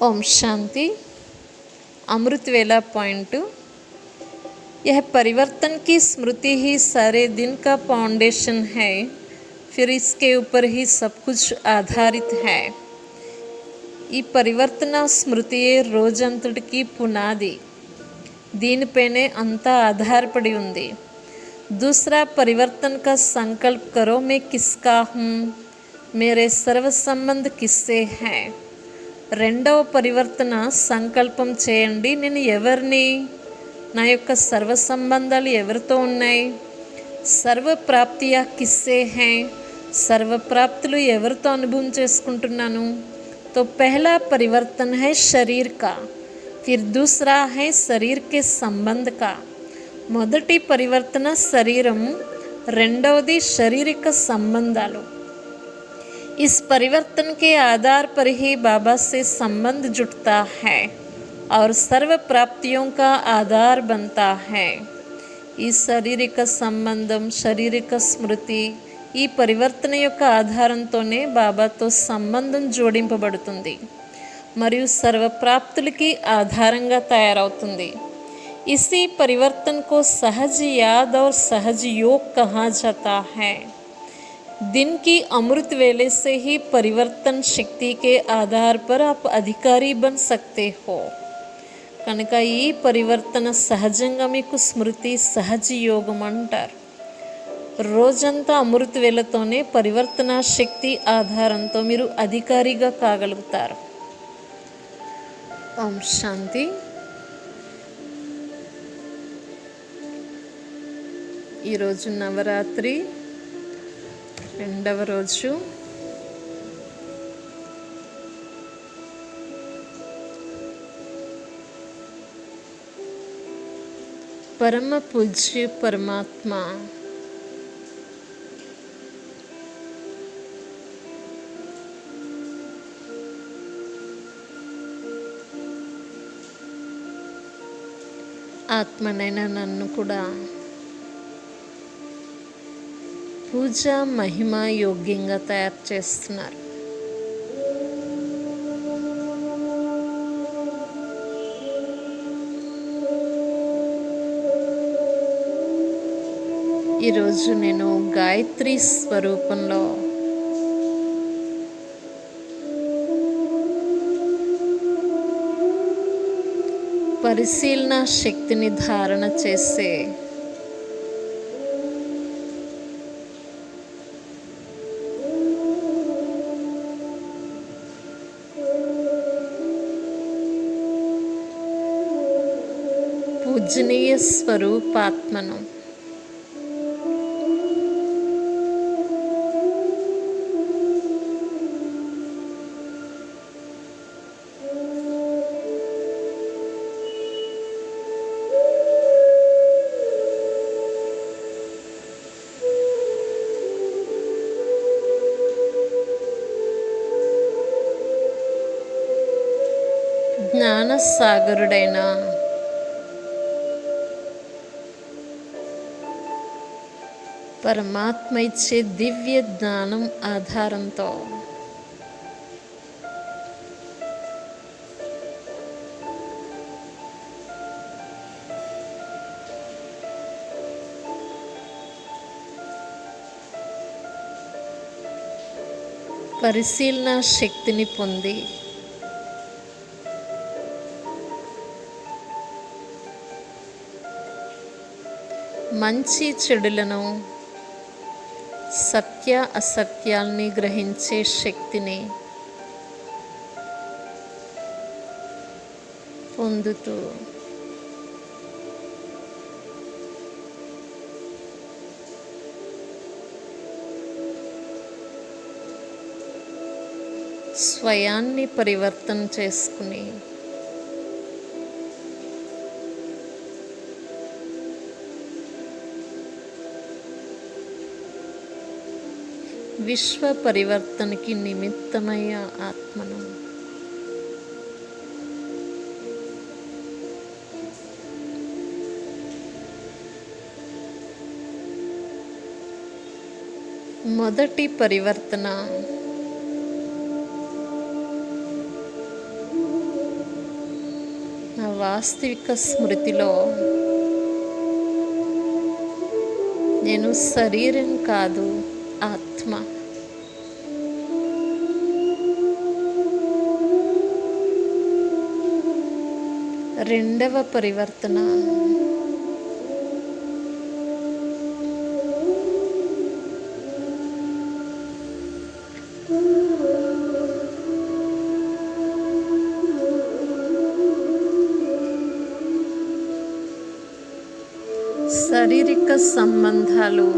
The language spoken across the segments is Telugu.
ओम शांति। अमृत वेला पॉइंट। यह परिवर्तन की स्मृति ही सारे दिन का फाउंडेशन है, फिर इसके ऊपर ही सब कुछ आधारित है। ఈ పరివర్తన స్మృతియే రోజంతటికి పునాది, దీనిపైనే అంతా ఆధారపడి ఉంది। दूसरा परिवर्तन का संकल्प करो, मैं किसका हूँ, मेरे सर्व संबंध किससे हैं। రెండవ పరివర్తన సంకల్పం చేయండి, నేను ఎవరిని, నా యొక్క సర్వ సంబంధాలు ఎవరితో ఉన్నాయి। సర్వ ప్రాప్తియా కిస్సే హై, సర్వ ప్రాప్తులు ఎవరితో అనుభవం చేసుకుంటున్నాను। तो पहला परिवर्तन है शरीर का, फिर दूसरा है शरीर के संबंध का। మొదటి పరివర్తన శరీరం, రెండవది శారీరక సంబంధాలు। इस परिवर्तन के आधार पर ही बाबा से संबंध जुड़ता है और सर्व प्राप्तियों का आधार बनता है। ఈ శారీరక సంబంధం, శారీరక స్మృతి ఈ పరివర్తన యొక్క ఆధారంతోనే బాబాతో సంబంధం జోడింపబడుతుంది మరియు సర్వప్రాప్తులకి ఆధారంగా తయారవుతుంది। इसी परिवर्तन को सहज याद और सहज योग कहा जाता है। दिन की अमृत वेले से ही परिवर्तन शक्ति के आधार पर आप अधिकारी बन सकते हो। కనుక ఈ పరివర్తన సహజంగా మీకు స్మృతి సహజ యోగం అంటారు। రోజంతా అమృత వేళతోనే పరివర్తన శక్తి ఆధారంతో మీరు అధికారిగా కాగలుగుతారు। ఓం శాంతి। ఈరోజు నవరాత్రి రెండవ రోజు। పరమ పూజ్య పరమాత్మ ఆత్మనైన నన్ను కూడా పూజ మహిమ యోగ్యంగా తయారు చేస్తున్నారు। ఈరోజు నేను గాయత్రి స్వరూపంలో పరిశీలన శక్తిని ధారణ చేసే పూజనీయ స్వరూపాత్మను జ్ఞానసాగరుడైన పరమాత్మ ఇచ్చే దివ్య జ్ఞానం ఆధారంతో పరిశీలన శక్తిని పొంది మంచి చెడులను, సత్య అసత్యాల్ని గ్రహించే శక్తిని పొందుతూ స్వయాన్ని పరివర్తన చేసుకుని విశ్వ పరివర్తనకి నిమిత్తమయ్యే ఆత్మను మొదటి పరివర్తన వాస్తవిక స్మృతిలో నేను శరీరం కాదు, ఆత్మ. రెండవ పరివర్తన. శారీరక సంబంధాలు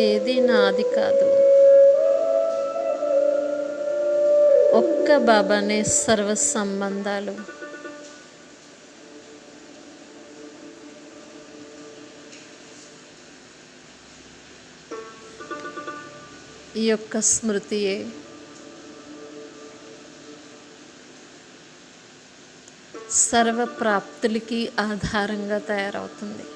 ఏది నాది కాదు. ఒక్క బాబానే సర్వ సంబంధాలు. ఈ యొక్క స్మృతియే సర్వ ప్రాప్తులకి ఆధారంగా తయారవుతుంది.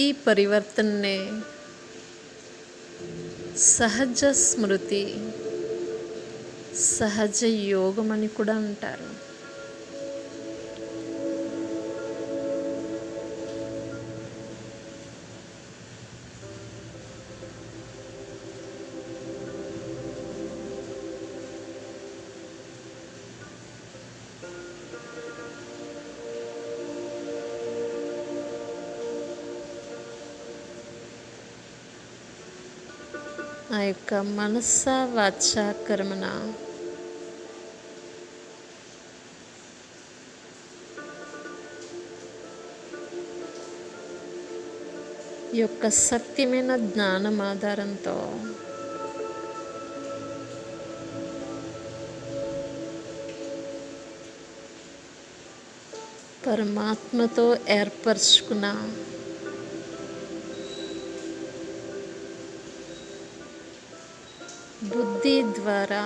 ఈ పరివర్తననే సహజ స్మృతి, సహజ యోగం అని కూడా అంటారు. ఆ యొక్క మనస్స వాచ కర్మణ ఈ యొక్క సత్యమైన జ్ఞానం ఆధారంతో పరమాత్మతో ఏర్పరచుకున్న బుద్ధి ద్వారా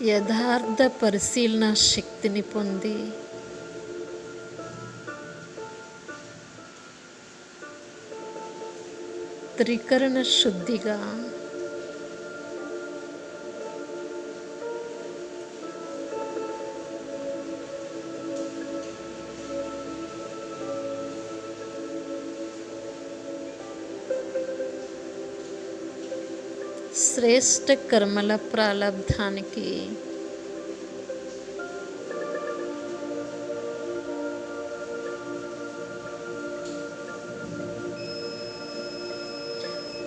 యథార్థ పరిశీలన శక్తిని పొంది త్రికరణ శుద్ధిగా శ్రేష్ఠ కర్మల ప్రాలబ్ధానికి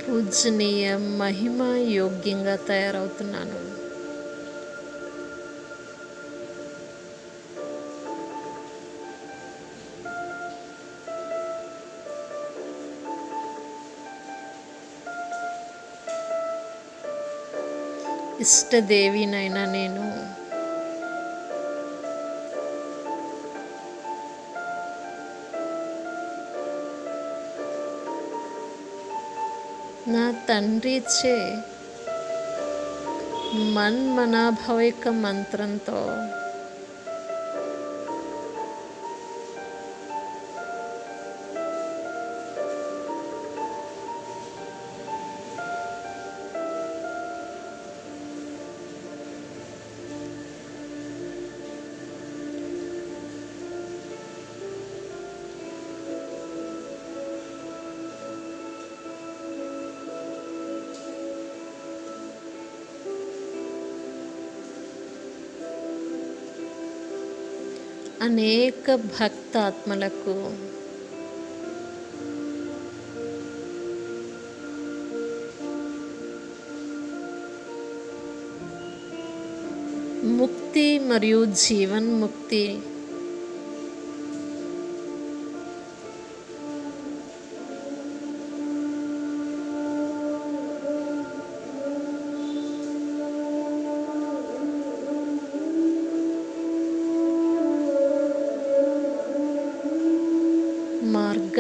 పూజనీయ మహిమ యోగ్యంగా తయారవుతున్నాను. ఇష్టదేవినైనా నేను నా తండ్రి ఇచ్చే మన్మనాభవిక మంత్రంతో అనేక భక్తాత్మలకు ముక్తి మరియు జీవన్ముక్తి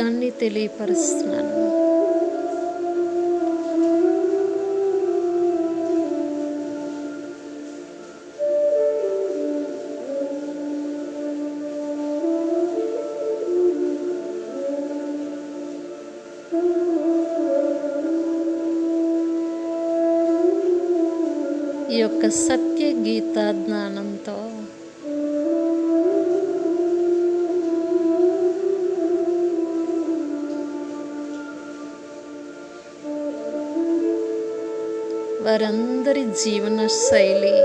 మార్గాన్ని తెలియపరుస్తున్నాను. ఈ యొక్క సత్య గీతా జ్ఞానంతో వారందరి జీవన శైలి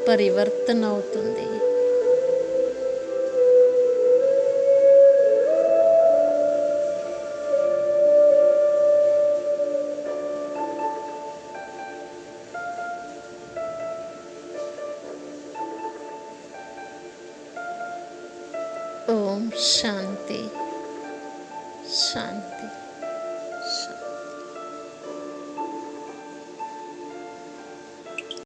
పరివర్తన అవుతుంది. ఓం శాంతి శాంతి.